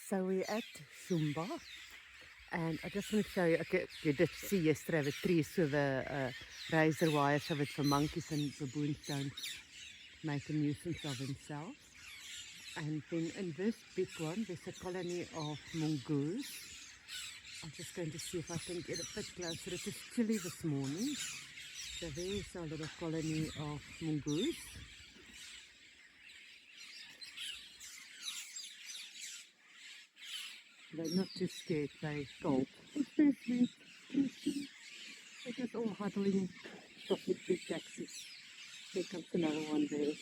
So we're at Shumba, and I just want to show you. Okay, you did see yesterday the trees with the razor wires so that the monkeys and baboons don't make a nuisance of themselves. And then in this big one, there's a colony of mongoose. I'm just going to see if I can get a bit closer. It is chilly this morning. So there's our little colony of mongoose. They're not too scared, they're cold. It's very sweet. They're just all huddling, talking to taxis. Here comes another one there.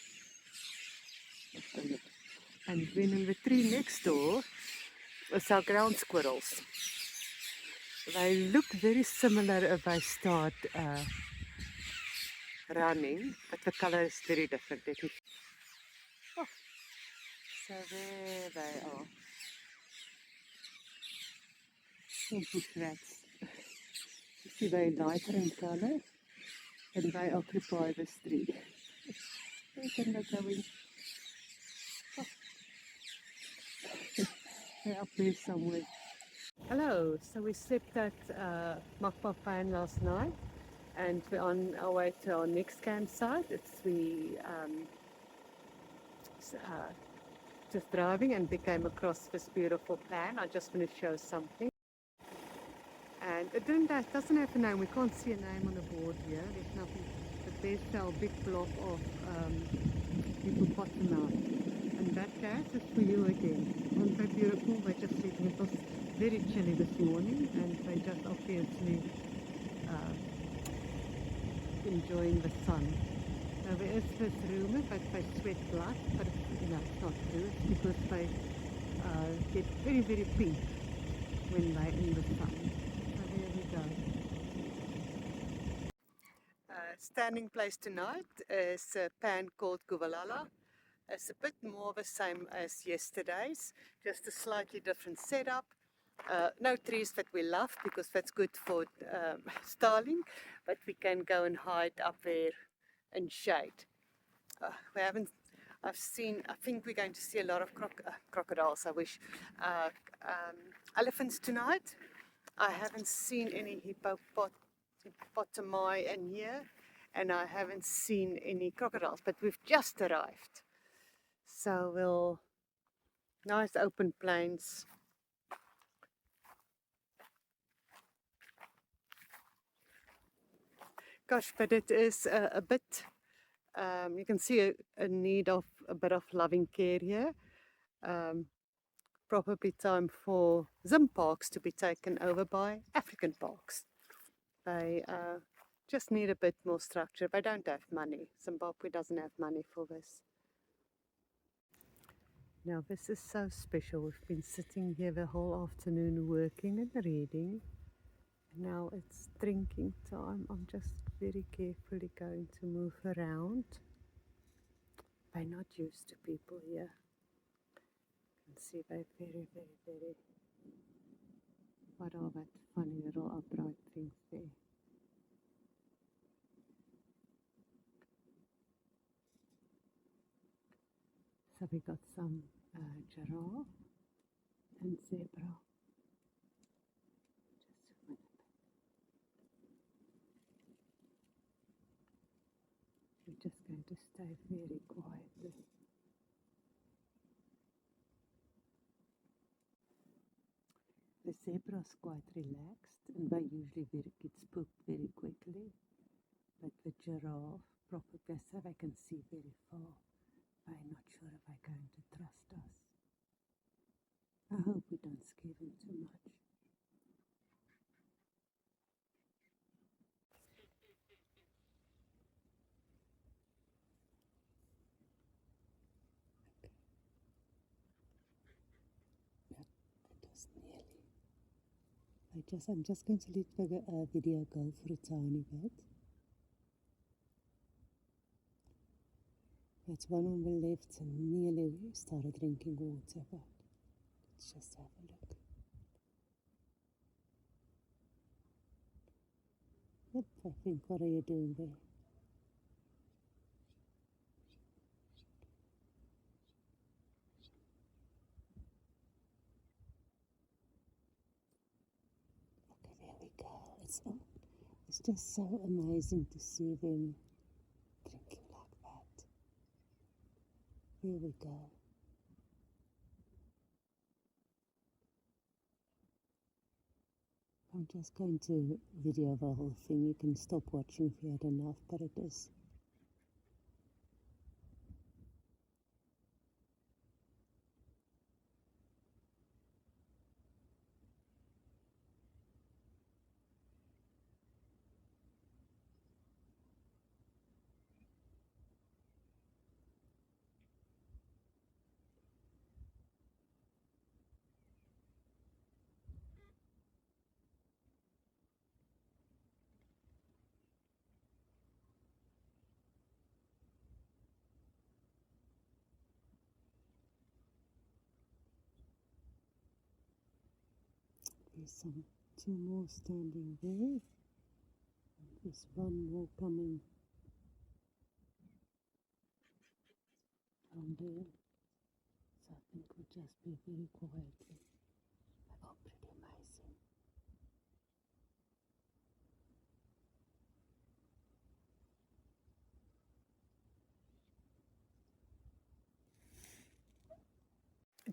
And then in the tree next door is our ground squirrels. They look very similar if they start running, but the color is very different. Oh, so there they are. Some bush rats. You see they're lighter in color and they occupy this tree. Where can they go in? Oh. They're up there somewhere. Hello, so we slept at Hwange last night and we're on our way to our next campsite. Just driving and we came across this beautiful pan. I just want to show something. And it doesn't have a name. We can't see a name on the board here. There's nothing. But there's our big block of hippopotami. And that cat is for you again. Aren't they beautiful? They just sleeping. It was very chilly this morning and they just obviously enjoying the sun. Now there is this rumour that they sweat blood, but it's not true. It's because they get very, very pink when they're in the sun. So there we go. Standing place tonight is a pan called Guvalala. It's a bit more the same as yesterday's, just a slightly different setup. No trees that we love because that's good for starling, but we can go and hide up there in shade. I think we're going to see a lot of crocodiles, I wish. Elephants tonight. I haven't seen any hippopotami in here, and I haven't seen any crocodiles, but we've just arrived. So nice open plains. Gosh, but it is a bit, you can see a need of a bit of loving care here. Probably time for Zim parks to be taken over by African parks. They just need a bit more structure. They don't have money. Zimbabwe doesn't have money for this. Now this is so special. We've been sitting here the whole afternoon working and reading. Now it's drinking time. I'm just very carefully going to move around. They're not used to people here. You can see they're very, very, very... What are that funny little upright things there? So we got some giraffe and zebra. We're just going to stay very quietly. The zebra is quite relaxed and they usually get spooked very quickly. But the giraffe, probably so they can see very far. I'm not sure if they're going to trust us. I hope we don't scare them too much. That was nearly. I'm just going to let the video go for a tiny bit. That's one on the left and nearly started drinking water, but let's just have a look. Yep, I think, what are you doing there? It's just so amazing to see them drinking like that. Here we go. I'm just going to video the whole thing. You can stop watching if you had enough, but it is. There's two more standing there. There's one more coming from there. So I think we'll just be very quietly. Oh, pretty amazing.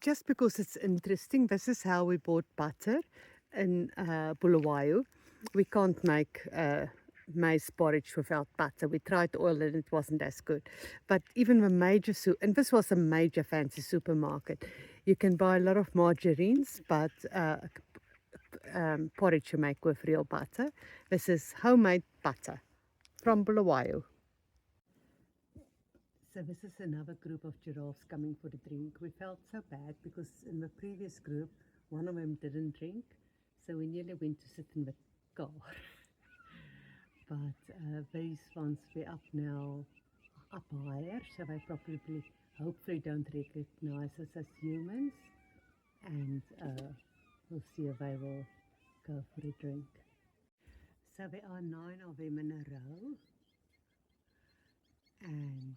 Just because it's interesting, this is how we bought butter in Bulawayo. We can't make maize porridge without butter. We tried oil and it wasn't as good. But even the major and this was a major fancy supermarket, you can buy a lot of margarines, but porridge you make with real butter. This is homemade butter from Bulawayo. So this is another group of giraffes coming for the drink. We felt so bad because in the previous group, one of them didn't drink. So we nearly went to sit in the car. But these ones were up now, up higher. So they probably, hopefully don't recognize us as humans. And we'll see if they will go for a drink. So there are 9 of them in a row. And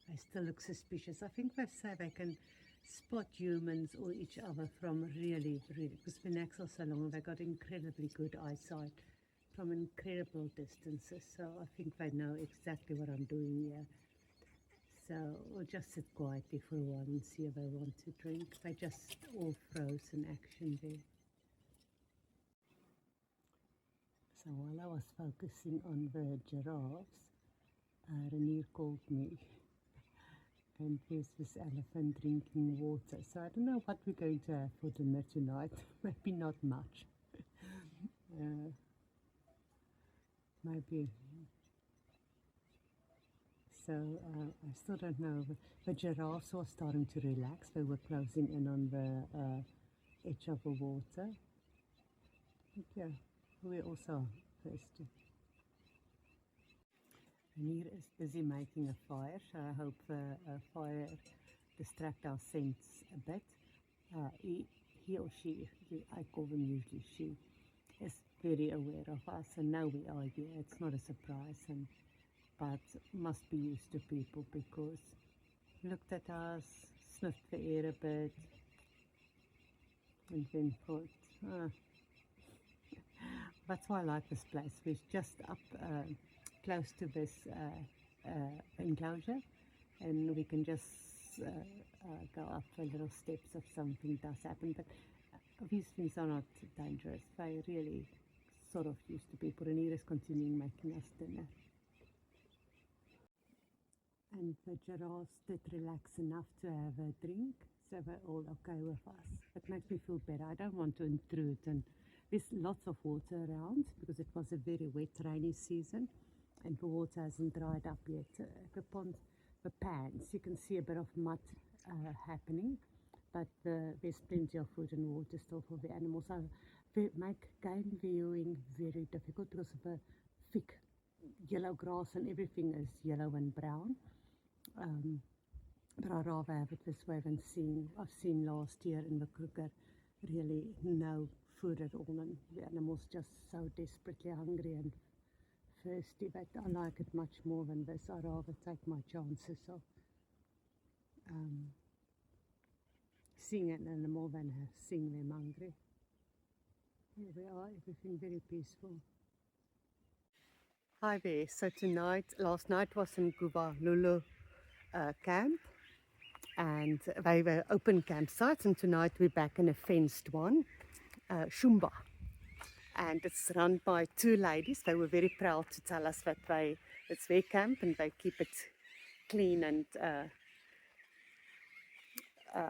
they still look suspicious. I think they say they can spot humans or each other from really, because the necks are so long, they got incredibly good eyesight from incredible distances. So I think they know exactly what I'm doing here. So we'll just sit quietly for a while and see if they want to drink. They just all froze in action there. So while I was focusing on the giraffes, Renier called me, and there's this elephant drinking water. So I don't know what we're going to have for dinner tonight. Maybe not much. Maybe. So I still don't know. The giraffes were starting to relax. They were closing in on the edge of the water. Yeah, we're also thirsty. Renier is busy making a fire, so I hope the fire distract our scents a bit. He or she, I call them usually she, is very aware of us and now we are here. It's not a surprise, but must be used to people because looked at us, sniffed the air a bit, and then thought, that's why I like this place. We're just up close to this enclosure, and we can just go up the little steps if something does happen. But these things are not dangerous. They really sort of used to people. And here is continuing making us dinner. And the giraffes did relax enough to have a drink, so they're all okay with us. It makes me feel better. I don't want to intrude, and there's lots of water around because it was a very wet, rainy season, and the water hasn't dried up yet. The pond, the pans, you can see a bit of mud happening, but there's plenty of food and water still for the animals. So they make game viewing very difficult because of the thick yellow grass and everything is yellow and brown. But I'd rather have it this way than I've seen last year in the Kruger really no food at all, and the animals just so desperately hungry and thirsty. But I like it much more than this. I'd rather take my chances of seeing an animal than seeing them hungry. Here we are, everything very peaceful. Hi there. So last night was in Lulu camp, and they were open campsites, and tonight we're back in a fenced one, Shumba. And it's run by two ladies. They were very proud to tell us that it's their camp and they keep it clean and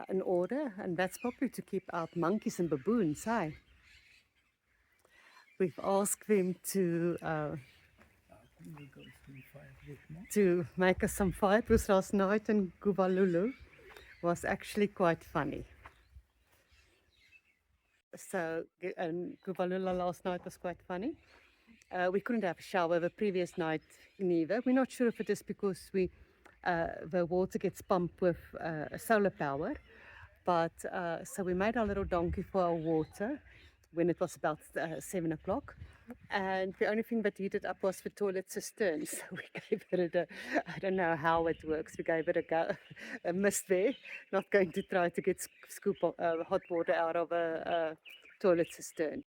in order, and that's probably to keep out monkeys and baboons, hey? We've asked them to make us some fire, because last night in Lulu was actually quite funny. So in Lulu last night was quite funny. We couldn't have a shower the previous night neither. We're not sure if it is because the water gets pumped with solar power. But so we made our little donkey for our water when it was about 7 o'clock. And the only thing that heated up was the toilet cistern. So we gave it I don't know how it works. We gave it a go, a mist there. Not going to try to get scoop hot water out of a toilet cistern.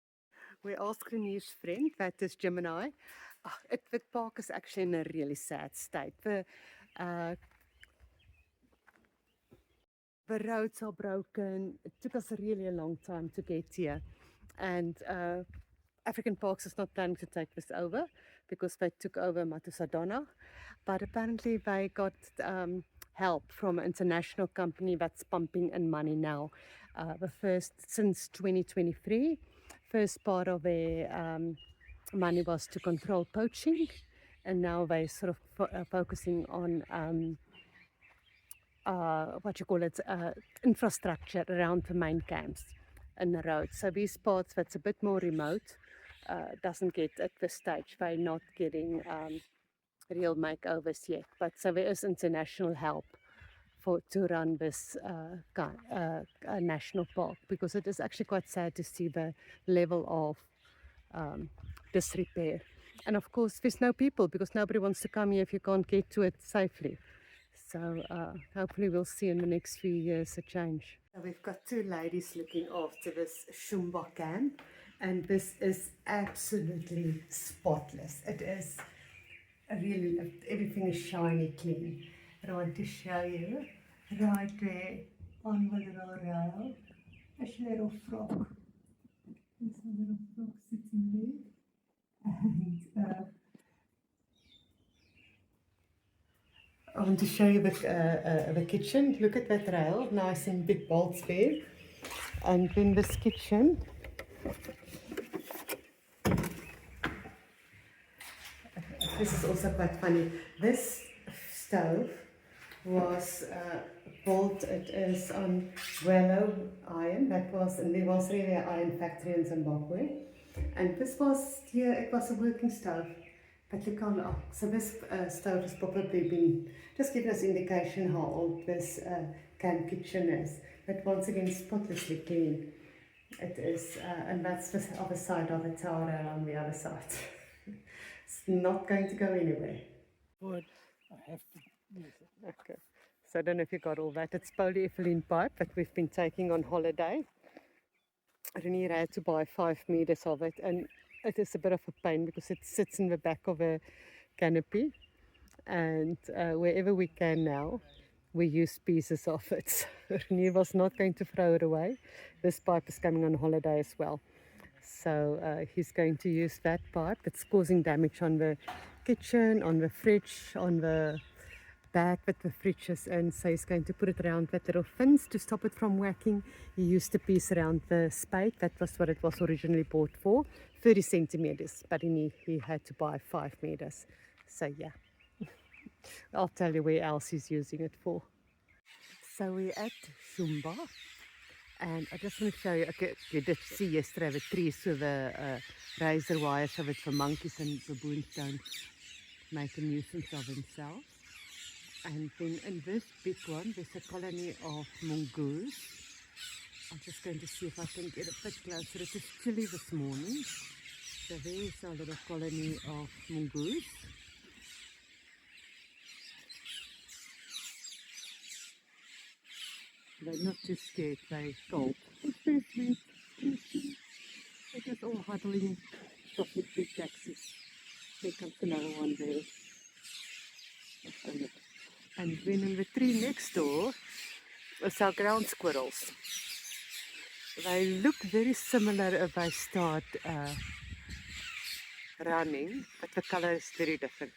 We asked Reneer's friend, that is Gemini. The park is actually in a really sad state. The roads are broken. It took us really a long time to get here. And African Parks is not planning to take this over because they took over Matusadona. But apparently they got help from an international company that's pumping in money now. The first, since 2023, first part of their money was to control poaching. And now they're sort of focusing on infrastructure around the main camps and the roads. So these parts that's a bit more remote doesn't get at this stage. They're not getting real makeovers yet. But so there is international help to run this national park, because it is actually quite sad to see the level of disrepair. And of course, there's no people, because nobody wants to come here if you can't get to it safely. So hopefully we'll see in the next few years a change. So we've got two ladies looking after this Shumba camp, and this is absolutely spotless. It is really, everything is shiny clean. I want to show you right there on the little rail, a little frog. There's a little frog sitting there, and I want to show you the kitchen. Look at that rail, nice and big bolts there. And then this kitchen, this is also quite funny. This stove was built, it is on Wellow iron. And there was really an iron factory in Zimbabwe. And this was here, it was a working stove. But you can't, so this stove has probably been, just giving us indication how old this camp kitchen is. But once again, spotlessly clean. It is, and that's the other side of the tower on the other side. It's not going to go anywhere. But I have to use it. Okay. So I don't know if you got all that. It's polyethylene pipe that we've been taking on holiday. Renier had to buy 5 meters of it, and it is a bit of a pain because it sits in the back of a canopy, and wherever we can now, we use pieces of it. Renier was not going to throw it away. This pipe is coming on holiday as well. So he's going to use that pipe. It's causing damage on the kitchen, on the fridge, on the bag with the fridge is in. So he's going to put it around that little fins to stop it from whacking. He used a piece around the spade. That was what it was originally bought for, 30 centimeters. But he had to buy 5 meters. So yeah, I'll tell you where else he's using it for. So we're at Shumba. And I just want to show you, you did see yesterday the trees with the razor wires of it for monkeys and baboons don't make a nuisance of themselves. And then in this big one, there's a colony of mongoose. I'm just going to see if I can get a bit closer. It is chilly this morning. So there's our little colony of mongoose. They're not too scared, they're cold. It's very sweet. It Just all huddling traffic big taxis. There comes another one there. And then in the tree next door is our ground squirrels. They look very similar if they start running, but the color is very different.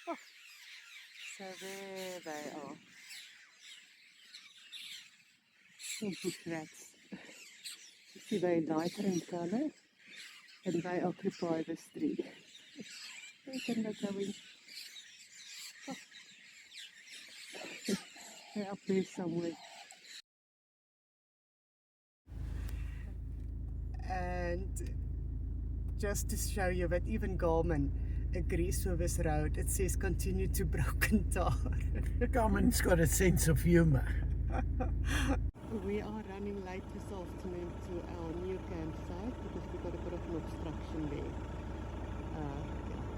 Oh, so there they are. Some bush rats. You see they're lighter in color and they occupy this tree. Where can they go in? Oh. They're up there somewhere. And just to show you that even Garmin agrees with this road, it says continue to broken tar. Garmin's got a sense of humor. We are running late this afternoon to our new campsite because we've got a bit of an obstruction there.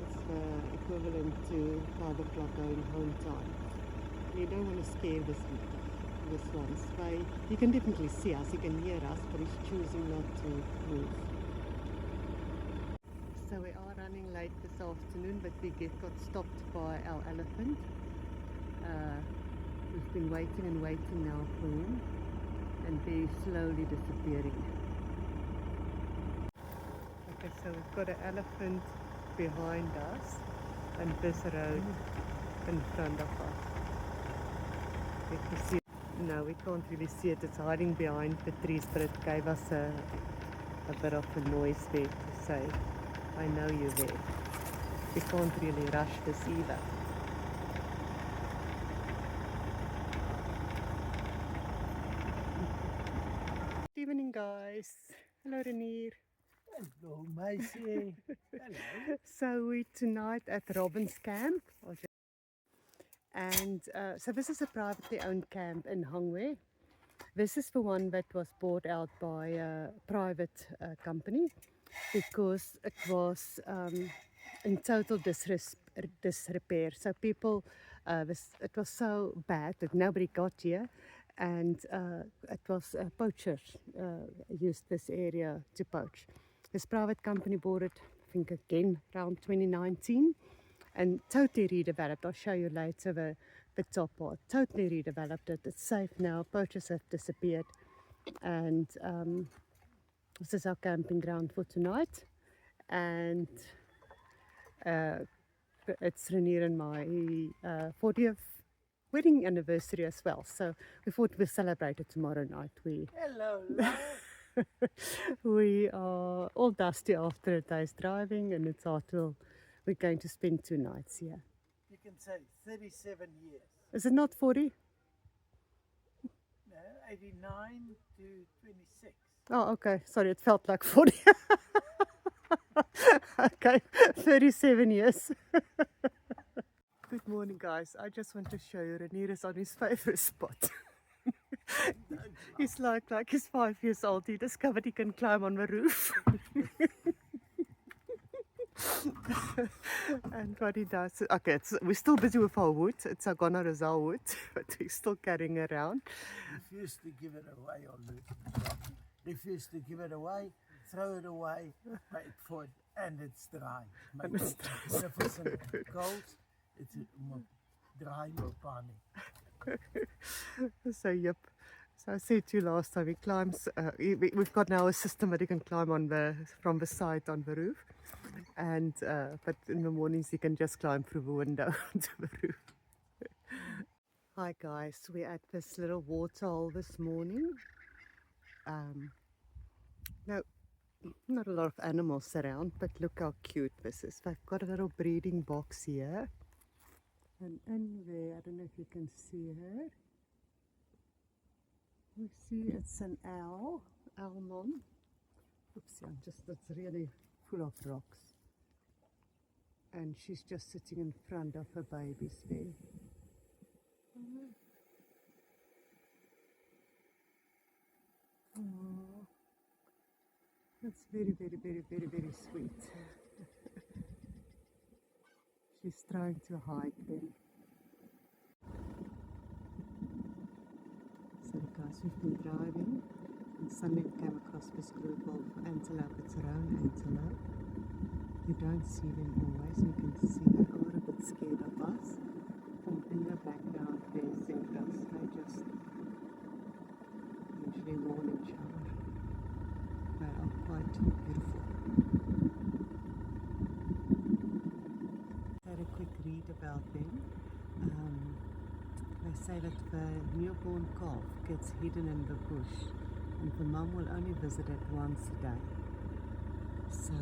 It's the equivalent to 5 o'clock going home time. You don't want to scare this ones. You can definitely see us, you can hear us, but he's choosing not to move. So we are running late this afternoon, but we got stopped by our elephant. We've been waiting and waiting now for him, and they're slowly disappearing. Okay, so we've got an elephant behind us and this road in front of us. If you see, no, we can't really see it. It's hiding behind the trees, but it gave us a bit of a noise there to say, I know you're there. We can't really rush this either. Good evening, guys. Hello, Renier. Hello, Maisie. Hello. So we're tonight at Robin's camp. And so this is a privately owned camp in Hwange. This is the one that was bought out by a private company because it was in total disrepair. So people, it was so bad that nobody got here, and it was poachers used this area to poach. This private company bought it, I think again, around 2019. And totally redeveloped. I'll show you later the top part. Totally redeveloped it. It's safe now. Poachers have disappeared. And this is our camping ground for tonight. And it's Renier and my 40th wedding anniversary as well. So we thought we'd celebrate it tomorrow night. Hello, love. We are all dusty after a day's driving, and it's hard to. We're going to spend 2 nights here. You can say 37 years. Is it not 40? No, 89 to 26. Oh, okay. Sorry, it felt like 40. Okay, 37 years. Good morning, guys. I just want to show you Renier is on his favorite spot. He's like he's 5 years old. He discovered he can climb on the roof. And what he does, okay, we're still busy with our wood. It's a Ghana Rizal wood, but we're still carrying it around. Refuse to give it away or lose. Refuse to give it away, throw it away, wait for it, and it's dry. Magnificent cold, it's dry mopani. So, yep. So I said to you last time, he climbs, we've got now a system that he can climb from the side on the roof. And but in the mornings he can just climb through the window onto the roof. Hi guys, we're at this little waterhole this morning. Now, not a lot of animals around, but look how cute this is. They've got a little breeding box here. And in there, I don't know if you can see her. We see it's an owl, almond. Oopsie, it's really full of rocks. And she's just sitting in front of her babies there. Oh, that's very, very, very, very, very sweet. She's trying to hide them. So guys, we've been driving And suddenly it came across this group of antelope. It's a roan antelope. You don't see them always. You can see they are a bit scared of us. And in the background there's zebras. They just usually warn each other. They are quite beautiful. Had a quick read about them. They say that the newborn calf gets hidden in the bush and the mum will only visit it once a day. So,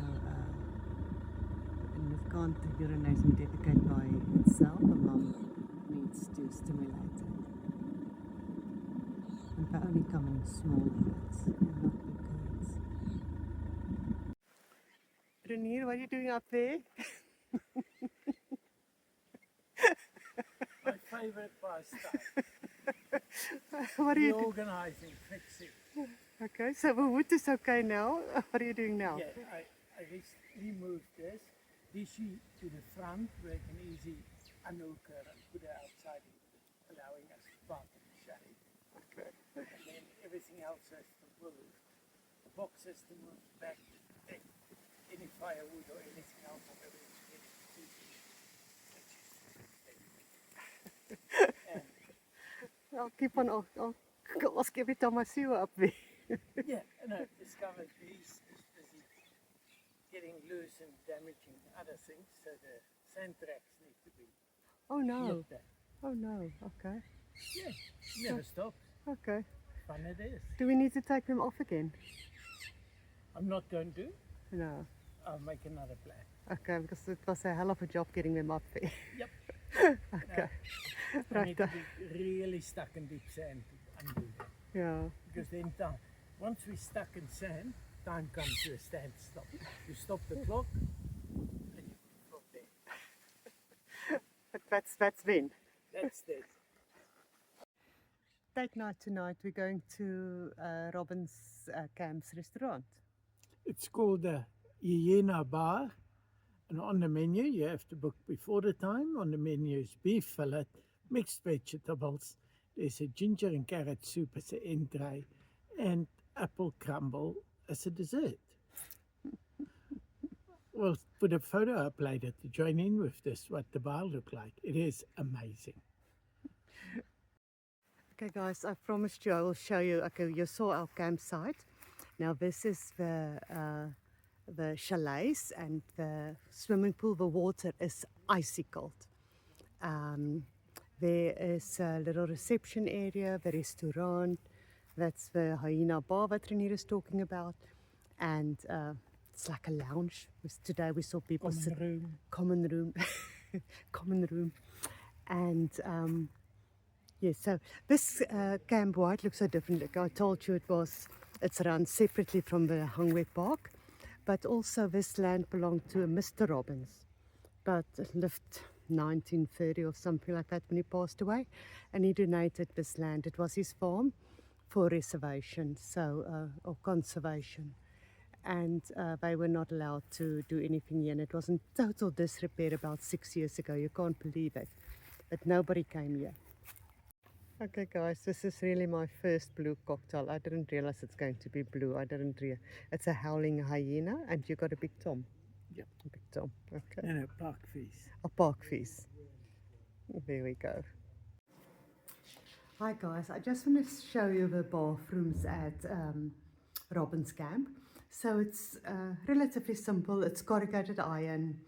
and it can't urinate and defecate by itself, the mum needs to stimulate it. And they only come in small herds and not big herds. Renier, what are you doing up there? My favourite pastime. What are you doing? Reorganising, fixing. Okay, so the wood is okay now. What are you doing now? Yeah, I removed this. This sheet to the front where I can easily unhook her and put her outside, allowing us to park in the shade. Okay. And then everything else has to move. The box has to move back. Any firewood or anything else on the ridge, I'll keep on. I'll ask every time I see you up there. yeah, and I've discovered these is busy getting loose and damaging other things, so the sand tracks need to be Oh no. looked at. Oh no. Okay. Yeah, never stops. Okay. Fun it is. Do we need to take them off again? I'm not going to. No. I'll make another plan. Okay, because it was a hell of a job getting them up there. Yep. Okay. I need to Right. be really stuck in deep sand to undo that. Yeah. Because then time, once we're stuck in sand, time comes to a standstill. You stop the clock, and you from there. But that's then. That's it. Date night tonight. We're going to Robin's Camp's restaurant. It's called the Hyena Bar, and on the menu you have to book before the time. On the menu is beef fillet, mixed vegetables. There's a ginger and carrot soup as an entree, and apple crumble as a dessert. We'll put a photo up later to join in with this, what the bar looked like. It is amazing. Okay guys, I promised you I will show you. Okay, you saw our campsite. Now this is the chalets and the swimming pool. The water is icy cold. There is a little reception area, the restaurant. That's the Hyena Bar that Renier is talking about. And it's like a lounge. Today we saw people sit. Common room. Common room. And yes, so this Camp White looks so different. Like I told you, it's run separately from the Hwange Park, but also this land belonged to Mr. Robbins, but it lived 1930 or something like that when he passed away, and he donated this land. It was his farm for reservation, or conservation, and they were not allowed to do anything here, and it was in total disrepair about 6 years ago. You can't believe it, but nobody came here. Okay guys, this is really my first blue cocktail. I didn't realize it's going to be blue. It's a howling hyena, and you got a big tom. Yep. A big tom. Okay. And a park feast. A park feast. There we go. Hi guys, I just want to show you the bathrooms at Robin's Camp. So it's relatively simple. It's corrugated iron.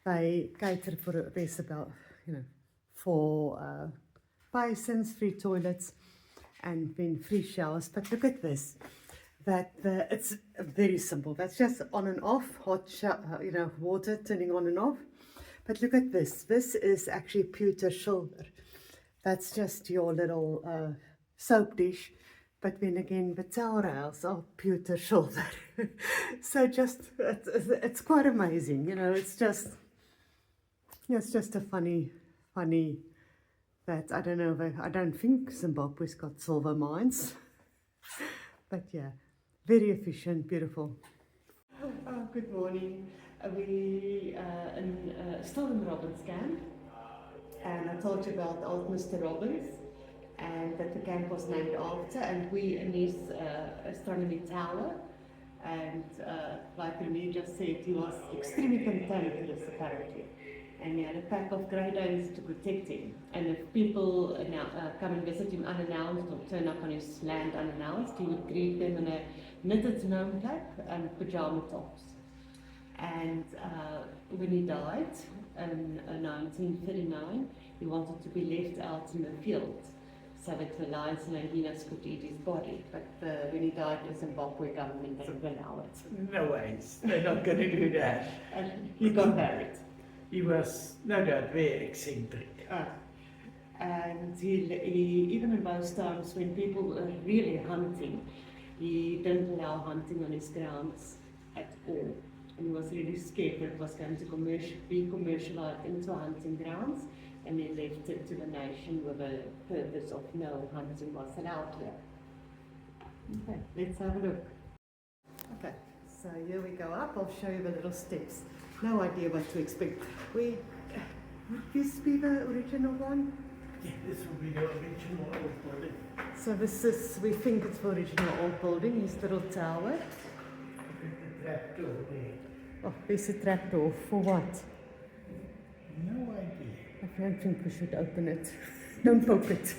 They cater for, there's about, 4 basins, 3 toilets, and then 3 showers. But look at this. It's very simple. That's just on and off, hot water turning on and off. But look at this. This is actually pewter silver. That's just your little soap dish. But then again, the towel rails are pewter silver. So it's quite amazing. It's just a funny that I don't know. I don't think Zimbabwe's got silver mines. But yeah, very efficient, beautiful. Good morning. We still in Robin's Camp, and I told you about old Mr. Robbins, and that the camp was named after, and we in his astronomy tower. And like Remy just said, he was extremely cantankerous apparently. And he had a pack of Grey Danes to protect him. And if people come and visit him unannounced or turn up on his land unannounced, he would greet them in a knitted gnome cap and pajama tops. And when he died in 1939, he wanted to be left out in the field so that the lions and hyenas could eat his body. But when he died, the Zimbabwe government didn't allow it. No ways, they're not going to do that. And he got married. He was, no doubt, very eccentric. And he, even in those times when people were really hunting, he didn't allow hunting on his grounds at all. And he was really scared that it was going to be commercialized into hunting grounds, and he left it to the nation with the purpose of no hunting was allowed here. Okay, let's have a look. Okay, so here we go up. I'll show you the little steps. No idea what to expect. Would this be the original one? Yeah, this will be the original old building. So this is, we think it's the original old building, his little tower. The trapdoor there. Oh, there's a trapdoor. For what? No idea. I don't think we should open it. Don't poke it.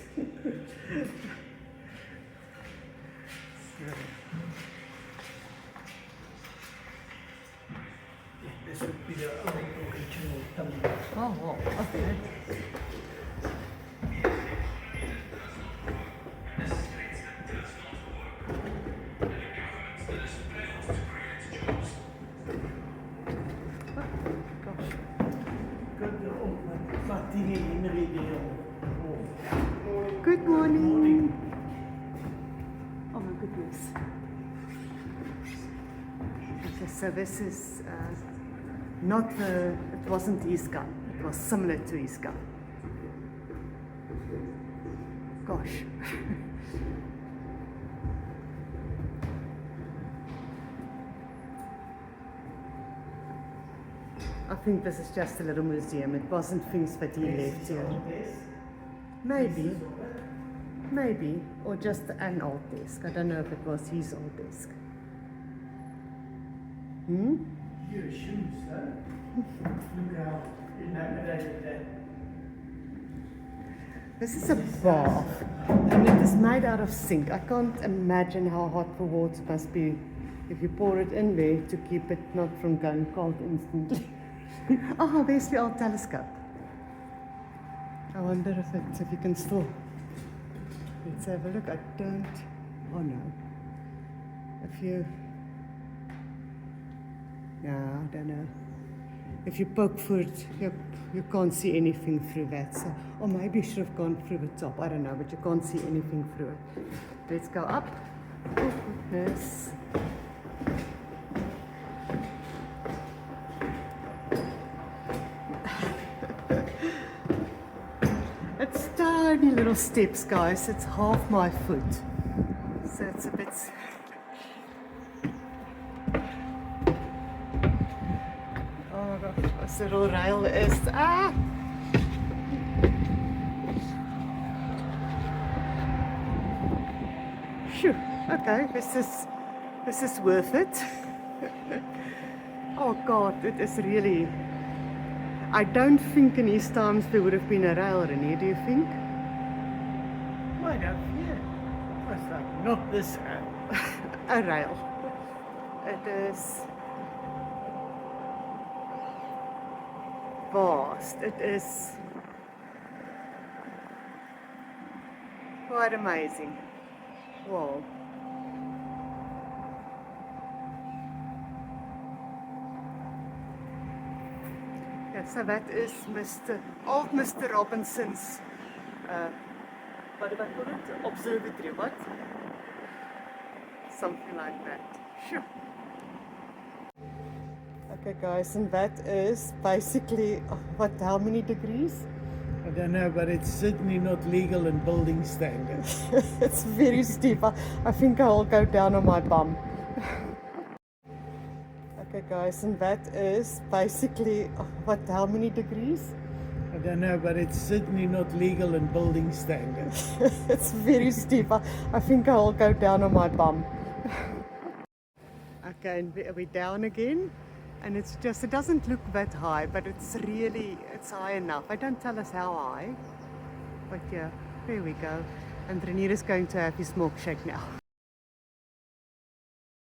This would be the old original tumbler. Oh, okay. Good morning. Oh my goodness. Okay, so this is not the, it wasn't his gun. It was similar to his gun. Gosh. I think this is just a little museum. It wasn't things that he left here. Maybe. Maybe. Or just an old desk. I don't know if it was his old desk. Your shoes, huh? Look how elaborated that. This is a bath. And it is made out of zinc. I can't imagine how hot the water must be if you pour it in there to keep it not from going cold instantly. Oh, there's the old telescope. I wonder if you can still. Let's have a look. I don't. Oh no. If you. No, I don't know. If you poke through it, you can't see anything through that. So, or maybe you should have gone through the top. I don't know, but you can't see anything through it. Let's go up. Oh goodness. It's tiny little steps, guys. It's half my foot. So it's a bit... Oh my gosh, this little rail is... Ah! Phew. Okay, this is worth it. Oh God, it is really... I don't think in his times there would have been a rail in here, do you think? Might have, yeah. It was like, not this rail. A rail. It is vast. It is quite amazing. Wow. Yeah, so that is old Mr. Robinson's, what do I call it? Observatory, what? Something like that. Sure. Okay guys, and that is basically, how many degrees? I don't know, but it's certainly not legal in building standards. It's very steep. I think I'll go down on my bum. Okay guys, and that is basically, how many degrees? I don't know, but it's certainly not legal in building standards. It's very steep. I think I'll go down on my bum. Okay, and we're down again. And it's just, it doesn't look that high, but it's high enough. They don't tell us how high. But yeah, there we go. And Renier is going to have his milkshake now.